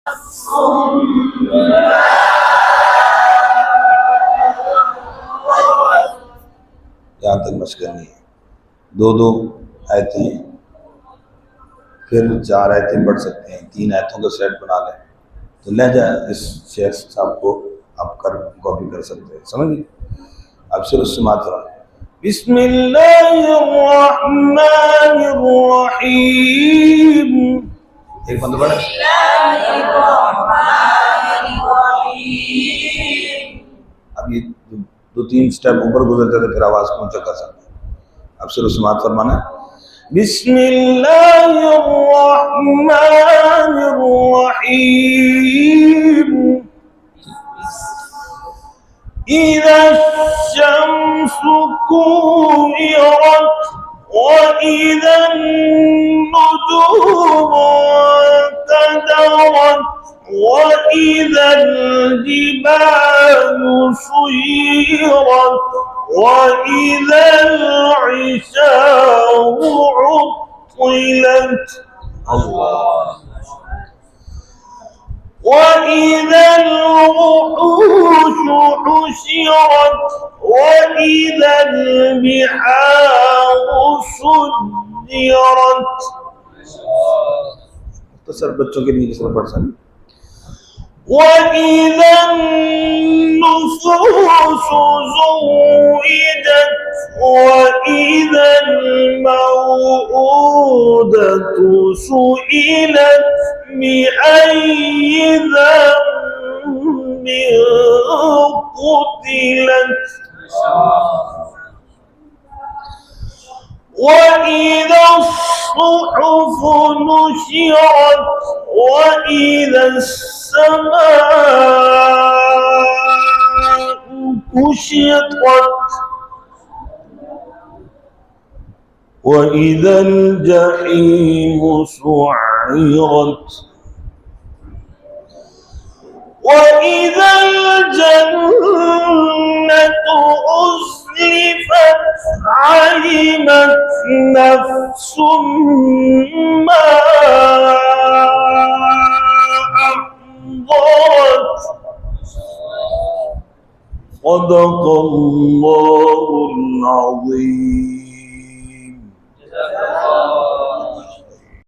यहाँ तक मश करनी है। दो दो आयतें, फिर 4 आयतें पढ़ सकते हैं, 3 आयतों का सेट बना लें तो लहजा इस शेख साहब को आप कर कॉपी कर सकते हैं। समझ गए? अब सिर्फ उससे मात करो। बिस्मिल्लाहिर्रहमानिर्रहीम। एक बंद पढ़े। अब ये 2-3 स्टेप ऊपर गुजरते थे फिर आवाज को ऊंचा कर सकते हैं। अब सिर्फ उससे मात फरमाना है। बिस्मिल्लाहिर्रहमानिर्रहीम। إذا الشمس كورت وإذا النجوم انكدرت وإذا الجبال سيرت وإذا العشار عطلت الله وإذا الوحوش حشرت وإذا البحار سجرت. मुख्तसर बच्चों के लिए जिसमें पढ़ सकते. وإذا النفوس زوجت وإذا الموءودة سئلت بأي ذنب قتلت وإذا الصحف نشرت وإذا السماء كشطت وإذا الجحيم سعرت وإذا الجنة أزلفت علمت نفس ما أحضرت. صدق الله العظيم.